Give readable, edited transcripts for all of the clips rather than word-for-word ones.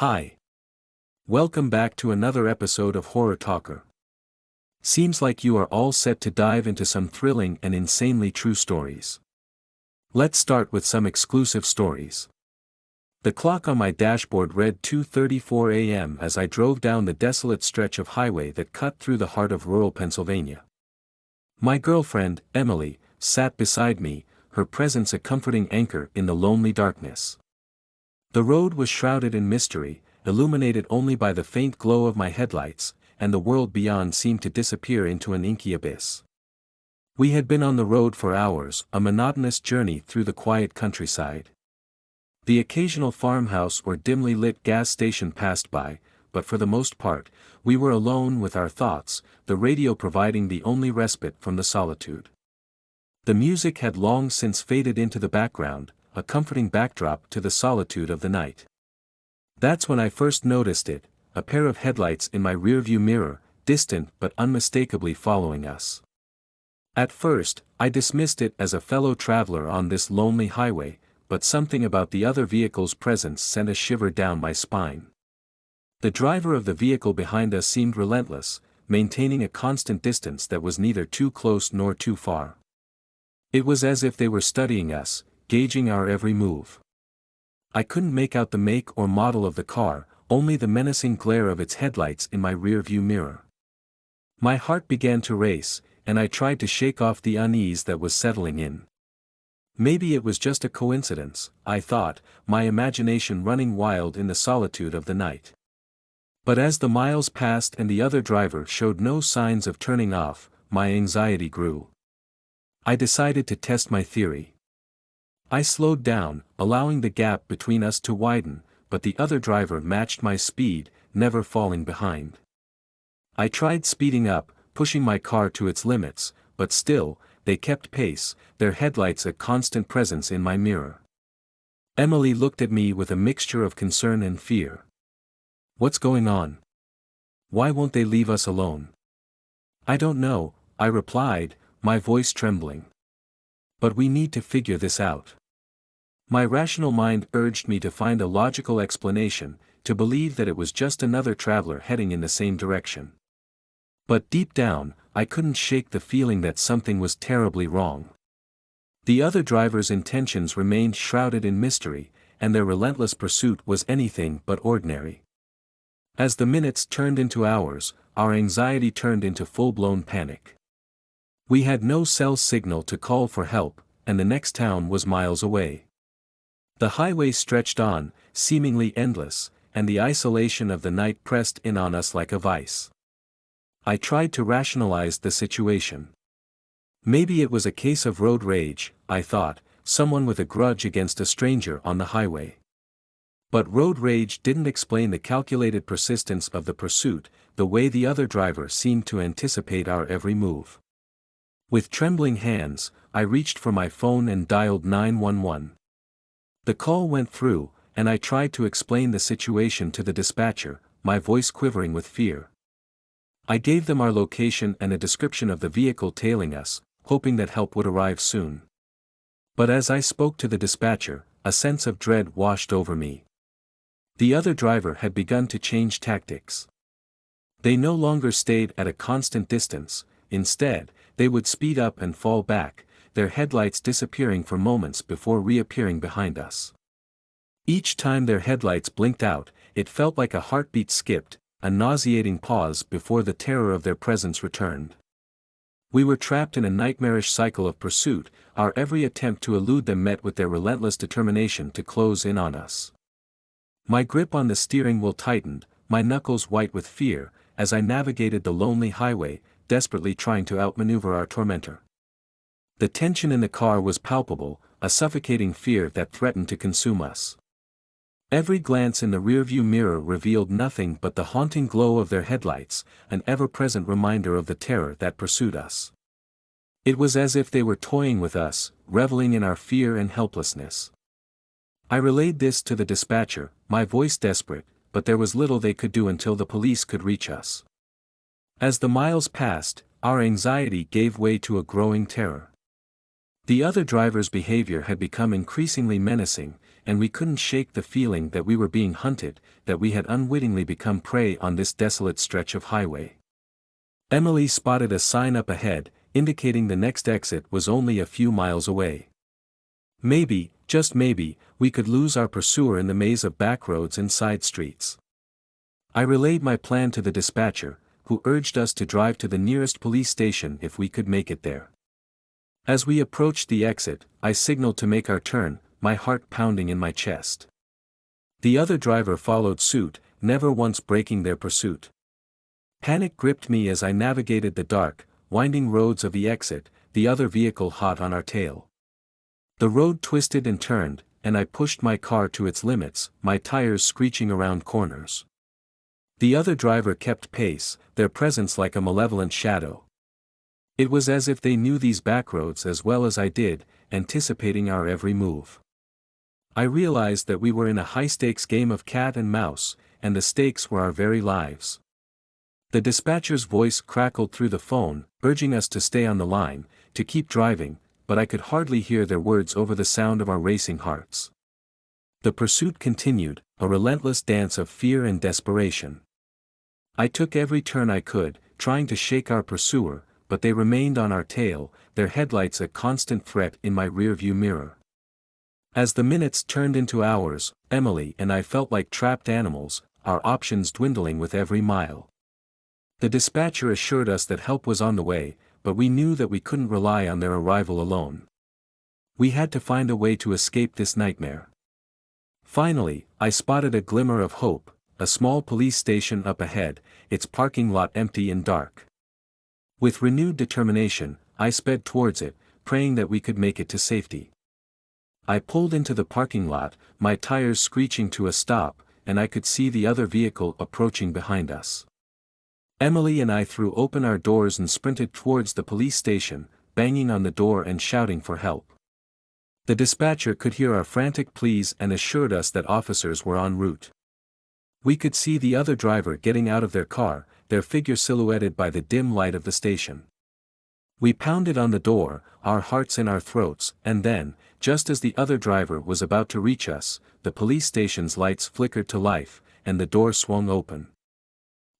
Hi. Welcome back to another episode of Horror Talker. Seems like you are all set to dive into some thrilling and insanely true stories. Let's start with some exclusive stories. The clock on my dashboard read 2:34 a.m. as I drove down the desolate stretch of highway that cut through the heart of rural Pennsylvania. My girlfriend, Emily, sat beside me, her presence a comforting anchor in the lonely darkness. The road was shrouded in mystery, illuminated only by the faint glow of my headlights, and the world beyond seemed to disappear into an inky abyss. We had been on the road for hours, a monotonous journey through the quiet countryside. The occasional farmhouse or dimly lit gas station passed by, but for the most part, we were alone with our thoughts, the radio providing the only respite from the solitude. The music had long since faded into the background, a comforting backdrop to the solitude of the night. That's when I first noticed it, a pair of headlights in my rearview mirror, distant but unmistakably following us. At first, I dismissed it as a fellow traveler on this lonely highway, but something about the other vehicle's presence sent a shiver down my spine. The driver of the vehicle behind us seemed relentless, maintaining a constant distance that was neither too close nor too far. It was as if they were studying us, gauging our every move. I couldn't make out the make or model of the car, only the menacing glare of its headlights in my rearview mirror. My heart began to race, and I tried to shake off the unease that was settling in. Maybe it was just a coincidence, I thought, my imagination running wild in the solitude of the night. But as the miles passed and the other driver showed no signs of turning off, my anxiety grew. I decided to test my theory. I slowed down, allowing the gap between us to widen, but the other driver matched my speed, never falling behind. I tried speeding up, pushing my car to its limits, but still, they kept pace, their headlights a constant presence in my mirror. Emily looked at me with a mixture of concern and fear. "What's going on? Why won't they leave us alone?" "I don't know," I replied, my voice trembling. "But we need to figure this out." My rational mind urged me to find a logical explanation, to believe that it was just another traveler heading in the same direction. But deep down, I couldn't shake the feeling that something was terribly wrong. The other driver's intentions remained shrouded in mystery, and their relentless pursuit was anything but ordinary. As the minutes turned into hours, our anxiety turned into full-blown panic. We had no cell signal to call for help, and the next town was miles away. The highway stretched on, seemingly endless, and the isolation of the night pressed in on us like a vice. I tried to rationalize the situation. Maybe it was a case of road rage, I thought, someone with a grudge against a stranger on the highway. But road rage didn't explain the calculated persistence of the pursuit, the way the other driver seemed to anticipate our every move. With trembling hands, I reached for my phone and dialed 911. The call went through, and I tried to explain the situation to the dispatcher, my voice quivering with fear. I gave them our location and a description of the vehicle tailing us, hoping that help would arrive soon. But as I spoke to the dispatcher, a sense of dread washed over me. The other driver had begun to change tactics. They no longer stayed at a constant distance, instead, they would speed up and fall back, their headlights disappearing for moments before reappearing behind us. Each time their headlights blinked out, it felt like a heartbeat skipped, a nauseating pause before the terror of their presence returned. We were trapped in a nightmarish cycle of pursuit, our every attempt to elude them met with their relentless determination to close in on us. My grip on the steering wheel tightened, my knuckles white with fear, as I navigated the lonely highway, desperately trying to outmaneuver our tormentor. The tension in the car was palpable, a suffocating fear that threatened to consume us. Every glance in the rearview mirror revealed nothing but the haunting glow of their headlights, an ever-present reminder of the terror that pursued us. It was as if they were toying with us, reveling in our fear and helplessness. I relayed this to the dispatcher, my voice desperate, but there was little they could do until the police could reach us. As the miles passed, our anxiety gave way to a growing terror. The other driver's behavior had become increasingly menacing, and we couldn't shake the feeling that we were being hunted, that we had unwittingly become prey on this desolate stretch of highway. Emily spotted a sign up ahead, indicating the next exit was only a few miles away. Maybe, just maybe, we could lose our pursuer in the maze of back roads and side streets. I relayed my plan to the dispatcher, who urged us to drive to the nearest police station if we could make it there. As we approached the exit, I signaled to make our turn, my heart pounding in my chest. The other driver followed suit, never once breaking their pursuit. Panic gripped me as I navigated the dark, winding roads of the exit, the other vehicle hot on our tail. The road twisted and turned, and I pushed my car to its limits, my tires screeching around corners. The other driver kept pace, their presence like a malevolent shadow. It was as if they knew these backroads as well as I did, anticipating our every move. I realized that we were in a high-stakes game of cat and mouse, and the stakes were our very lives. The dispatcher's voice crackled through the phone, urging us to stay on the line, to keep driving, but I could hardly hear their words over the sound of our racing hearts. The pursuit continued, a relentless dance of fear and desperation. I took every turn I could, trying to shake our pursuer, but they remained on our tail, their headlights a constant threat in my rearview mirror. As the minutes turned into hours, Emily and I felt like trapped animals, our options dwindling with every mile. The dispatcher assured us that help was on the way, but we knew that we couldn't rely on their arrival alone. We had to find a way to escape this nightmare. Finally, I spotted a glimmer of hope, a small police station up ahead, its parking lot empty and dark. With renewed determination, I sped towards it, praying that we could make it to safety. I pulled into the parking lot, my tires screeching to a stop, and I could see the other vehicle approaching behind us. Emily and I threw open our doors and sprinted towards the police station, banging on the door and shouting for help. The dispatcher could hear our frantic pleas and assured us that officers were en route. We could see the other driver getting out of their car, their figure silhouetted by the dim light of the station. We pounded on the door, our hearts in our throats, and then, just as the other driver was about to reach us, the police station's lights flickered to life, and the door swung open.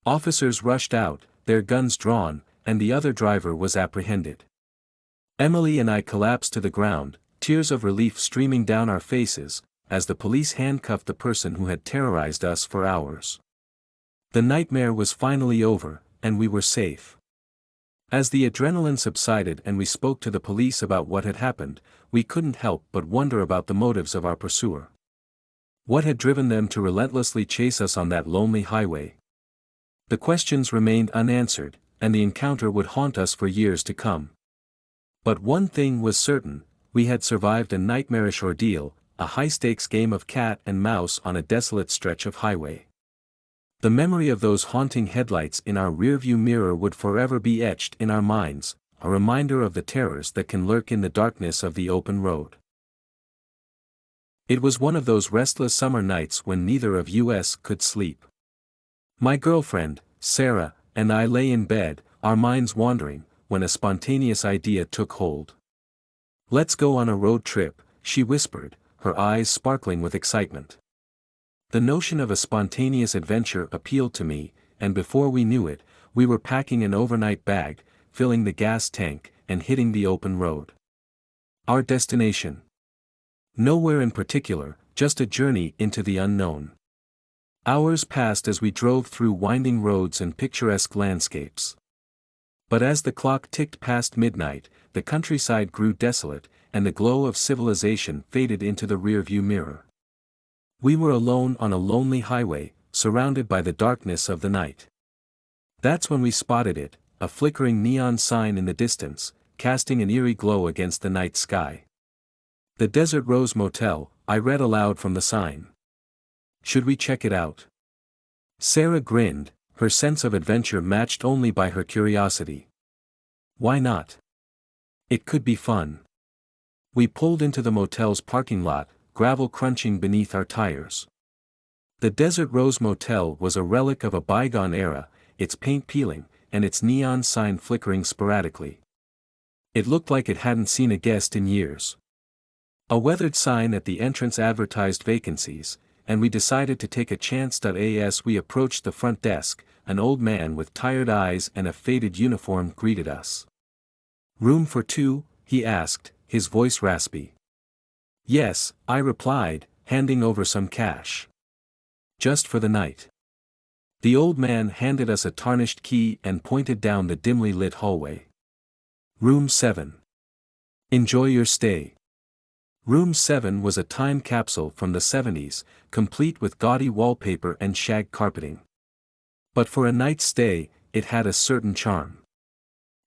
Officers rushed out, their guns drawn, and the other driver was apprehended. Emily and I collapsed to the ground, tears of relief streaming down our faces, as the police handcuffed the person who had terrorized us for hours. The nightmare was finally over, and we were safe. As the adrenaline subsided and we spoke to the police about what had happened, we couldn't help but wonder about the motives of our pursuer. What had driven them to relentlessly chase us on that lonely highway? The questions remained unanswered, and the encounter would haunt us for years to come. But one thing was certain, we had survived a nightmarish ordeal, a high-stakes game of cat and mouse on a desolate stretch of highway. The memory of those haunting headlights in our rearview mirror would forever be etched in our minds, a reminder of the terrors that can lurk in the darkness of the open road. It was one of those restless summer nights when neither of us could sleep. My girlfriend, Sarah, and I lay in bed, our minds wandering, when a spontaneous idea took hold. "Let's go on a road trip," she whispered, her eyes sparkling with excitement. The notion of a spontaneous adventure appealed to me, and before we knew it, we were packing an overnight bag, filling the gas tank, and hitting the open road. Our destination? Nowhere in particular, just a journey into the unknown. Hours passed as we drove through winding roads and picturesque landscapes. But as the clock ticked past midnight, the countryside grew desolate, and the glow of civilization faded into the rearview mirror. We were alone on a lonely highway, surrounded by the darkness of the night. That's when we spotted it, a flickering neon sign in the distance, casting an eerie glow against the night sky. "The Desert Rose Motel," I read aloud from the sign. "Should we check it out?" Sarah grinned, her sense of adventure matched only by her curiosity. "Why not? It could be fun." We pulled into the motel's parking lot, gravel crunching beneath our tires. The Desert Rose Motel was a relic of a bygone era, its paint peeling, and its neon sign flickering sporadically. It looked like it hadn't seen a guest in years. A weathered sign at the entrance advertised vacancies, and we decided to take a chance. As we approached the front desk, an old man with tired eyes and a faded uniform greeted us. "Room for two?" he asked, his voice raspy. "Yes," I replied, handing over some cash. "Just for the night." The old man handed us a tarnished key and pointed down the dimly lit hallway. "Room 7. Enjoy your stay." Room 7 was a time capsule from the 70s, complete with gaudy wallpaper and shag carpeting. But for a night's stay, it had a certain charm.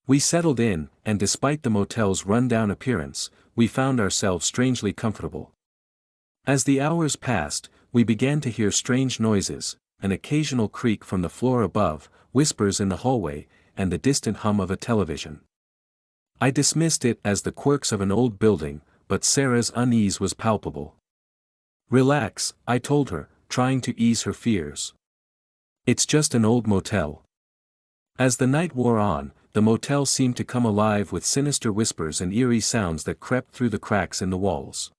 We settled in, and despite the motel's run-down appearance, we found ourselves strangely comfortable. As the hours passed, we began to hear strange noises, an occasional creak from the floor above, whispers in the hallway, and the distant hum of a television. I dismissed it as the quirks of an old building, but Sarah's unease was palpable. "Relax," I told her, trying to ease her fears. "It's just an old motel." As the night wore on, the motel seemed to come alive with sinister whispers and eerie sounds that crept through the cracks in the walls.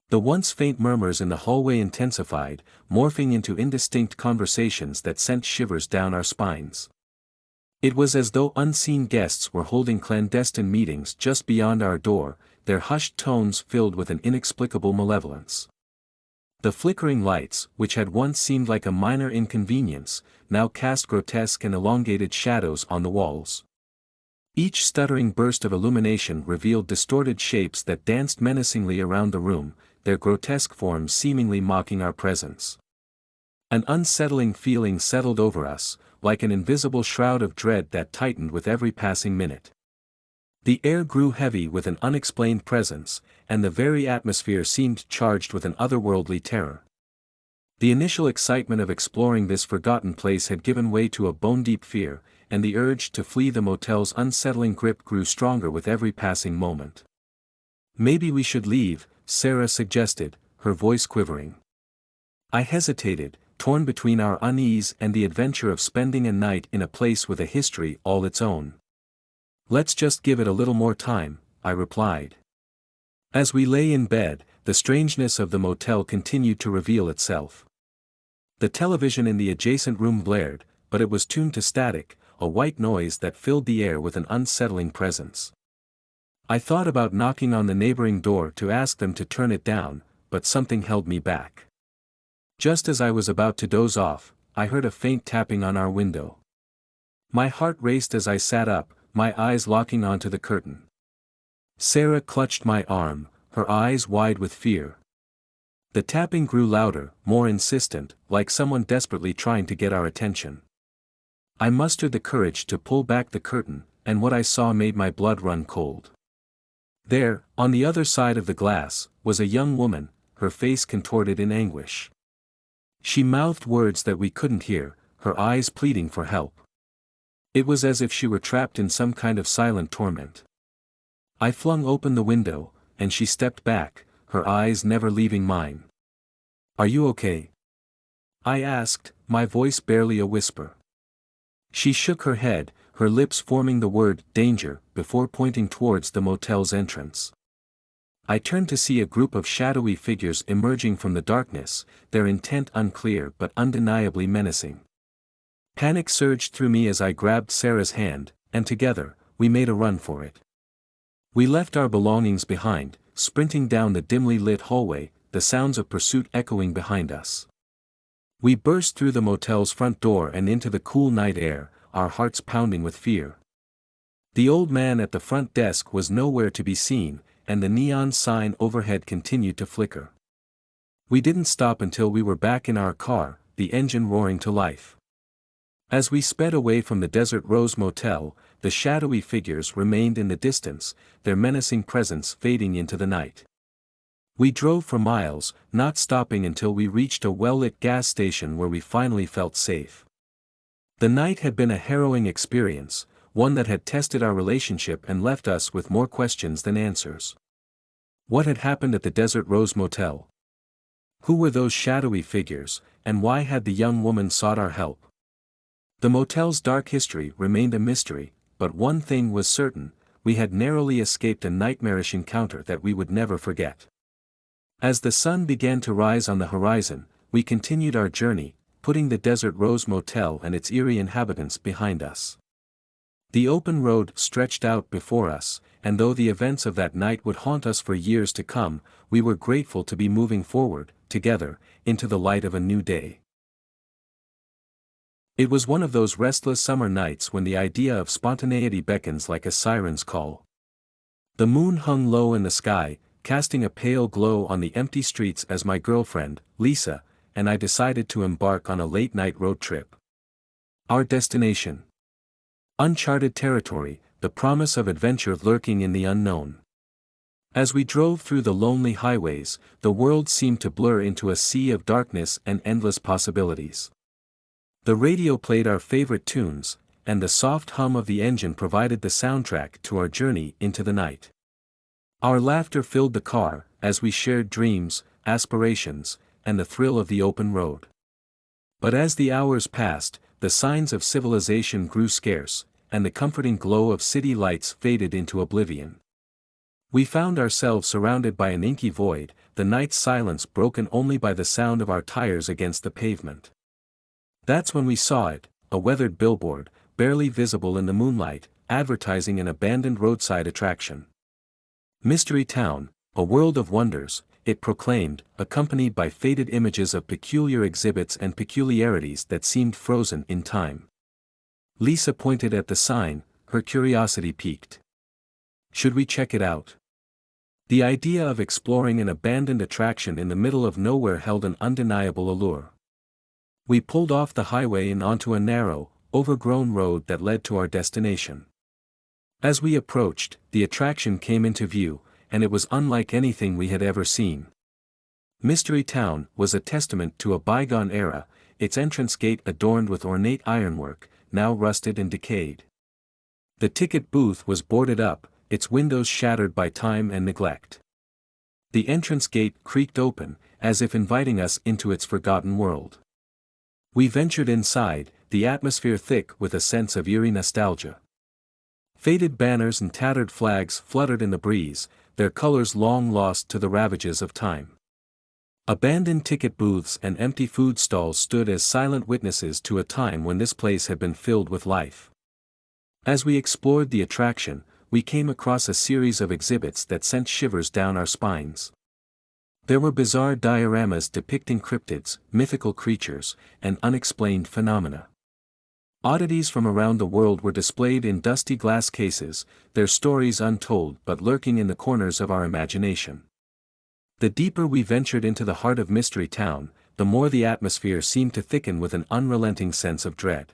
The once faint murmurs in the hallway intensified, morphing into indistinct conversations that sent shivers down our spines. It was as though unseen guests were holding clandestine meetings just beyond our door, their hushed tones filled with an inexplicable malevolence. The flickering lights, which had once seemed like a minor inconvenience, now cast grotesque and elongated shadows on the walls. Each stuttering burst of illumination revealed distorted shapes that danced menacingly around the room, their grotesque forms seemingly mocking our presence. An unsettling feeling settled over us, like an invisible shroud of dread that tightened with every passing minute. The air grew heavy with an unexplained presence, and the very atmosphere seemed charged with an otherworldly terror. The initial excitement of exploring this forgotten place had given way to a bone-deep fear, and the urge to flee the motel's unsettling grip grew stronger with every passing moment. "Maybe we should leave," Sarah suggested, her voice quivering. I hesitated, torn between our unease and the adventure of spending a night in a place with a history all its own. "Let's just give it a little more time," I replied. As we lay in bed, the strangeness of the motel continued to reveal itself. The television in the adjacent room blared, but it was tuned to static, a white noise that filled the air with an unsettling presence. I thought about knocking on the neighboring door to ask them to turn it down, but something held me back. Just as I was about to doze off, I heard a faint tapping on our window. My heart raced as I sat up, my eyes locking onto the curtain. Sarah clutched my arm, her eyes wide with fear. The tapping grew louder, more insistent, like someone desperately trying to get our attention. I mustered the courage to pull back the curtain, and what I saw made my blood run cold. There, on the other side of the glass, was a young woman, her face contorted in anguish. She mouthed words that we couldn't hear, her eyes pleading for help. It was as if she were trapped in some kind of silent torment. I flung open the window, and she stepped back, her eyes never leaving mine. "Are you okay?" I asked, my voice barely a whisper. She shook her head, her lips forming the word "danger" before pointing towards the motel's entrance. I turned to see a group of shadowy figures emerging from the darkness, their intent unclear but undeniably menacing. Panic surged through me as I grabbed Sarah's hand, and together, we made a run for it. We left our belongings behind, sprinting down the dimly lit hallway, the sounds of pursuit echoing behind us. We burst through the motel's front door and into the cool night air, our hearts pounding with fear. The old man at the front desk was nowhere to be seen, and the neon sign overhead continued to flicker. We didn't stop until we were back in our car, the engine roaring to life. As we sped away from the Desert Rose Motel, the shadowy figures remained in the distance, their menacing presence fading into the night. We drove for miles, not stopping until we reached a well-lit gas station where we finally felt safe. The night had been a harrowing experience, one that had tested our relationship and left us with more questions than answers. What had happened at the Desert Rose Motel? Who were those shadowy figures, and why had the young woman sought our help? The motel's dark history remained a mystery, but one thing was certain: we had narrowly escaped a nightmarish encounter that we would never forget. As the sun began to rise on the horizon, we continued our journey, putting the Desert Rose Motel and its eerie inhabitants behind us. The open road stretched out before us, and though the events of that night would haunt us for years to come, we were grateful to be moving forward, together, into the light of a new day. It was one of those restless summer nights when the idea of spontaneity beckons like a siren's call. The moon hung low in the sky, casting a pale glow on the empty streets as my girlfriend, Lisa, and I decided to embark on a late-night road trip. Our destination: uncharted territory, the promise of adventure lurking in the unknown. As we drove through the lonely highways, the world seemed to blur into a sea of darkness and endless possibilities. The radio played our favorite tunes, and the soft hum of the engine provided the soundtrack to our journey into the night. Our laughter filled the car, as we shared dreams, aspirations, and the thrill of the open road. But as the hours passed, the signs of civilization grew scarce, and the comforting glow of city lights faded into oblivion. We found ourselves surrounded by an inky void, the night's silence broken only by the sound of our tires against the pavement. That's when we saw it, a weathered billboard, barely visible in the moonlight, advertising an abandoned roadside attraction. Mystery Town, a world of wonders, it proclaimed, accompanied by faded images of peculiar exhibits and peculiarities that seemed frozen in time. Lisa pointed at the sign, her curiosity piqued. Should we check it out? The idea of exploring an abandoned attraction in the middle of nowhere held an undeniable allure. We pulled off the highway and onto a narrow, overgrown road that led to our destination. As we approached, the attraction came into view, and it was unlike anything we had ever seen. Mystery Town was a testament to a bygone era, its entrance gate adorned with ornate ironwork, now rusted and decayed. The ticket booth was boarded up, its windows shattered by time and neglect. The entrance gate creaked open, as if inviting us into its forgotten world. We ventured inside, the atmosphere thick with a sense of eerie nostalgia. Faded banners and tattered flags fluttered in the breeze, their colors long lost to the ravages of time. Abandoned ticket booths and empty food stalls stood as silent witnesses to a time when this place had been filled with life. As we explored the attraction, we came across a series of exhibits that sent shivers down our spines. There were bizarre dioramas depicting cryptids, mythical creatures, and unexplained phenomena. Oddities from around the world were displayed in dusty glass cases, their stories untold but lurking in the corners of our imagination. The deeper we ventured into the heart of Mystery Town, the more the atmosphere seemed to thicken with an unrelenting sense of dread.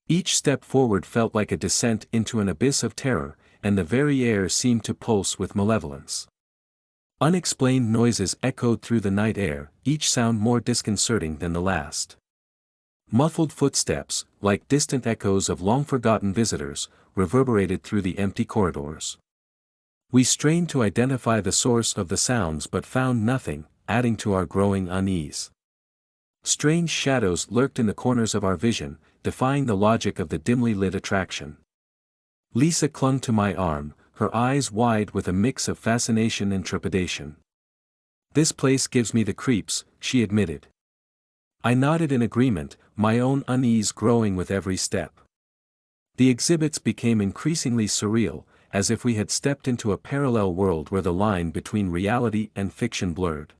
Each step forward felt like a descent into an abyss of terror, and the very air seemed to pulse with malevolence. Unexplained noises echoed through the night air, each sound more disconcerting than the last. Muffled footsteps, like distant echoes of long-forgotten visitors, reverberated through the empty corridors. We strained to identify the source of the sounds but found nothing, adding to our growing unease. Strange shadows lurked in the corners of our vision, defying the logic of the dimly lit attraction. Lisa clung to my arm, her eyes wide with a mix of fascination and trepidation. "This place gives me the creeps," she admitted. I nodded in agreement, my own unease growing with every step. The exhibits became increasingly surreal, as if we had stepped into a parallel world where the line between reality and fiction blurred.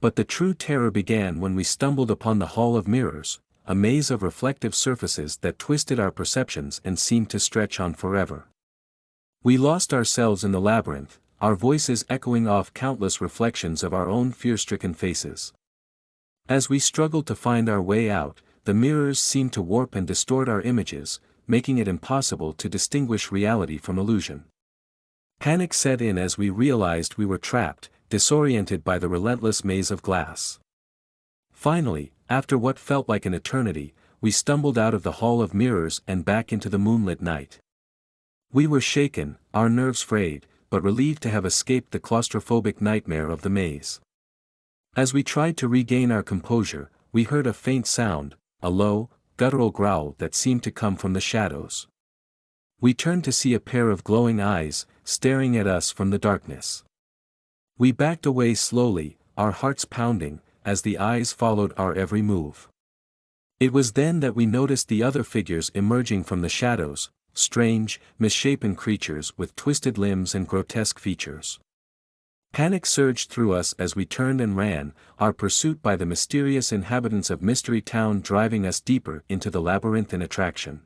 But the true terror began when we stumbled upon the Hall of Mirrors, a maze of reflective surfaces that twisted our perceptions and seemed to stretch on forever. We lost ourselves in the labyrinth, our voices echoing off countless reflections of our own fear-stricken faces. As we struggled to find our way out, the mirrors seemed to warp and distort our images, making it impossible to distinguish reality from illusion. Panic set in as we realized we were trapped, disoriented by the relentless maze of glass. Finally, after what felt like an eternity, we stumbled out of the Hall of Mirrors and back into the moonlit night. We were shaken, our nerves frayed, but relieved to have escaped the claustrophobic nightmare of the maze. As we tried to regain our composure, we heard a faint sound, a low, guttural growl that seemed to come from the shadows. We turned to see a pair of glowing eyes, staring at us from the darkness. We backed away slowly, our hearts pounding, as the eyes followed our every move. It was then that we noticed the other figures emerging from the shadows, strange, misshapen creatures with twisted limbs and grotesque features. Panic surged through us as we turned and ran, our pursuit by the mysterious inhabitants of Mystery Town driving us deeper into the labyrinthine attraction.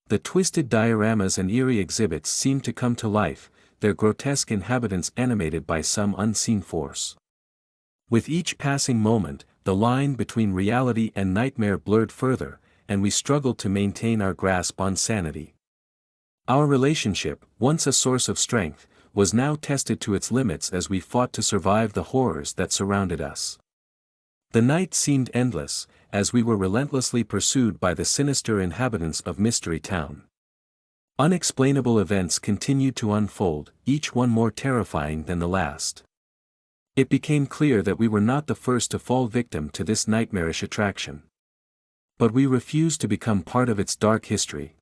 The twisted dioramas and eerie exhibits seemed to come to life, their grotesque inhabitants animated by some unseen force. With each passing moment, the line between reality and nightmare blurred further, and we struggled to maintain our grasp on sanity. Our relationship, once a source of strength, was now tested to its limits as we fought to survive the horrors that surrounded us. The night seemed endless, as we were relentlessly pursued by the sinister inhabitants of Mystery Town. Unexplainable events continued to unfold, each one more terrifying than the last. It became clear that we were not the first to fall victim to this nightmarish attraction. But we refused to become part of its dark history.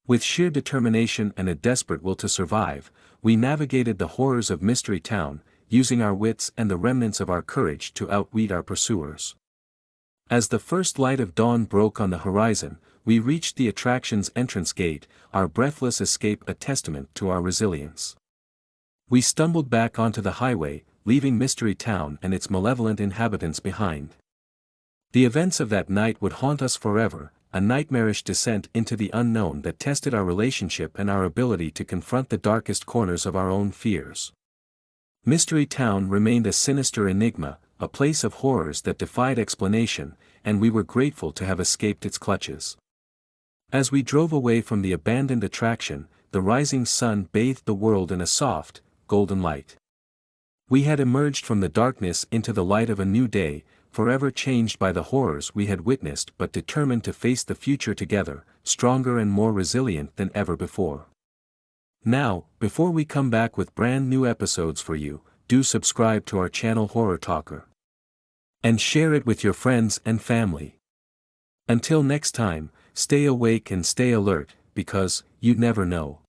With sheer determination and a desperate will to survive, we navigated the horrors of Mystery Town, using our wits and the remnants of our courage to outwit our pursuers. As the first light of dawn broke on the horizon, we reached the attraction's entrance gate, our breathless escape a testament to our resilience. We stumbled back onto the highway, leaving Mystery Town and its malevolent inhabitants behind. The events of that night would haunt us forever, a nightmarish descent into the unknown that tested our relationship and our ability to confront the darkest corners of our own fears. Mystery Town remained a sinister enigma, a place of horrors that defied explanation, and we were grateful to have escaped its clutches. As we drove away from the abandoned attraction, the rising sun bathed the world in a soft, golden light. We had emerged from the darkness into the light of a new day, forever changed by the horrors we had witnessed but determined to face the future together, stronger and more resilient than ever before. Now, before we come back with brand new episodes for you, do subscribe to our channel Horror Talker. And share it with your friends and family. Until next time, stay awake and stay alert, because you never know.